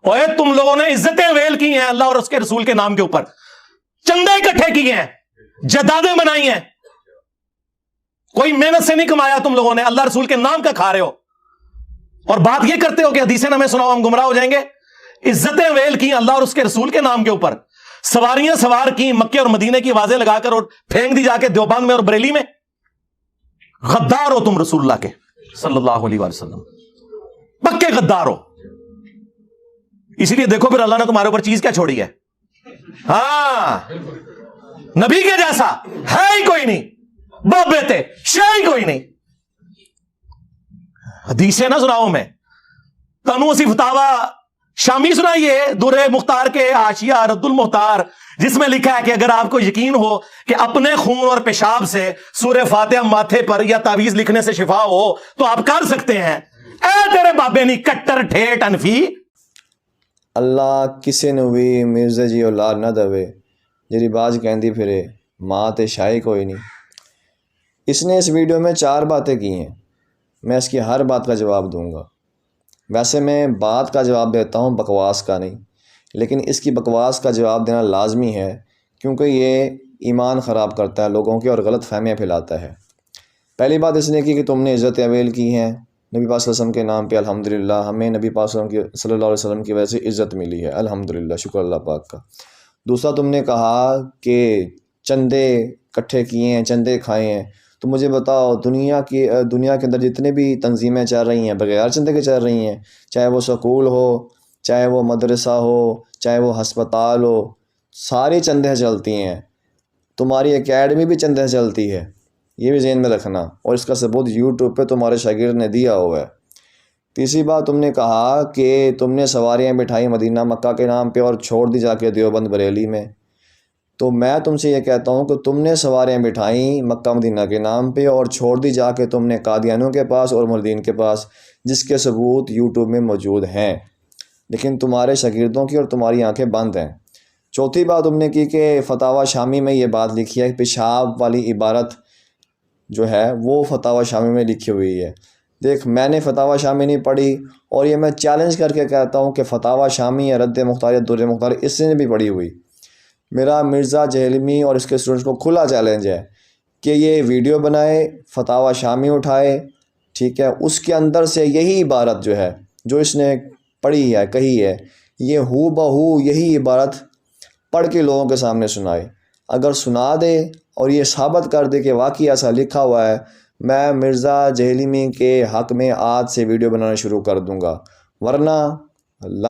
اوے تم لوگوں نے عزتیں ویل کی ہیں اللہ اور اس کے رسول کے نام کے اوپر، چندے اکٹھے کیے ہیں، جدادیں بنائی ہیں، کوئی محنت سے نہیں کمایا تم لوگوں نے، اللہ رسول کے نام کا کھا رہے ہو، اور بات یہ کرتے ہو کہ حدیثیں ہمیں سناؤ ہم گمراہ ہو جائیں گے۔ عزتیں ویل کی اللہ اور اس کے رسول کے نام کے اوپر، سواریاں سوار کی مکے اور مدینے کی آوازیں لگا کر اور پھینک دی جا کے دیوبند میں اور بریلی میں۔ غدار ہو تم رسول اللہ کے صلی اللہ علیہ وآلہ وسلم، پکے غدار ہو۔ اسی لیے دیکھو پھر اللہ نے تمہارے اوپر چیز کیا چھوڑی ہے، ہاں نبی کے جیسا ہے ہی کوئی نہیں، باپ بیٹے شے ہی کوئی نہیں۔ حدیثیں نہ سناؤ میں، تنو اسی فتاوا شامی سنائیے درِ مختار کے حاشیہ رد المختار، جس میں لکھا ہے کہ اگر آپ کو یقین ہو کہ اپنے خون اور پیشاب سے سورہ فاتحہ ماتھے پر یا تعویذ لکھنے سے شفا ہو تو آپ کر سکتے ہیں۔ اے تیرے بابے نہیں کٹر ٹھیٹ انفی۔ اللہ کسے نو بھی مرزا جی اولاد نہ دوے، جری باز کہندی پھرے ماں تے شاہی کوئی نہیں۔ اس نے اس ویڈیو میں 4 باتیں کی ہیں، میں اس کی ہر بات کا جواب دوں گا۔ ویسے میں بات کا جواب دیتا ہوں، بکواس کا نہیں، لیکن اس کی بکواس کا جواب دینا لازمی ہے کیونکہ یہ ایمان خراب کرتا ہے لوگوں کی اور غلط فہمیاں پھیلاتا ہے۔ پہلی بات اس نے کی کہ تم نے عزت اویل کی ہیں نبی پاک صلی اللہ علیہ وسلم کے نام پہ، الحمدللہ ہمیں نبی پاک صلی اللہ علیہ وسلم کی وجہ سے عزت ملی ہے، الحمدللہ شکر اللہ پاک کا۔ دوسرا تم نے کہا کہ چندے اکٹھے کیے ہیں، چندے کھائے ہیں، تو مجھے بتاؤ دنیا کے اندر جتنے بھی تنظیمیں چل رہی ہیں بغیر چندے کے چل رہی ہیں، چاہے وہ سکول ہو، چاہے وہ مدرسہ ہو، چاہے وہ ہسپتال ہو، ساری چندے چلتی ہیں۔ تمہاری اکیڈمی بھی چندے چلتی ہے، یہ بھی ذہن میں رکھنا، اور اس کا ثبوت یوٹیوب پہ تمہارے شاگرد نے دیا ہوا ہے۔ تیسری بات تم نے کہا کہ تم نے سواریاں بٹھائی مدینہ مکہ کے نام پہ اور چھوڑ دی جا کے دیوبند بریلی میں، تو میں تم سے یہ کہتا ہوں کہ تم نے سواریاں بٹھائیں مکہ مدینہ کے نام پہ اور چھوڑ دی جا کے تم نے قادیانیوں کے پاس اور ملدین کے پاس، جس کے ثبوت یوٹیوب میں موجود ہیں، لیکن تمہارے شاگردوں کی اور تمہاری آنکھیں بند ہیں۔ چوتھی بات تم نے کی کہ فتاوی شامی میں یہ بات لکھی ہے، پیشاب والی عبارت جو ہے وہ فتاوی شامی میں لکھی ہوئی ہے۔ دیکھ میں نے فتاوی شامی نہیں پڑھی، اور یہ میں چیلنج کر کے کہتا ہوں کہ فتاوی شامی یا رد مختار یا در مختار اس نے بھی پڑھی ہوئی۔ میرا مرزا جہلمی اور اس کے اسٹوڈنٹس کو کھلا چیلنج ہے کہ یہ ویڈیو بنائے، فتاوی شامی اٹھائے، ٹھیک ہے، اس کے اندر سے یہی عبارت جو ہے جو اس نے پڑھی ہے کہی ہے، یہ ہو بہو یہی عبارت پڑھ کے لوگوں کے سامنے سنائے۔ اگر سنا دے اور یہ ثابت کر دے کہ واقعی ایسا لکھا ہوا ہے، میں مرزا جہلمی کے حق میں آج سے ویڈیو بنانا شروع کر دوں گا، ورنہ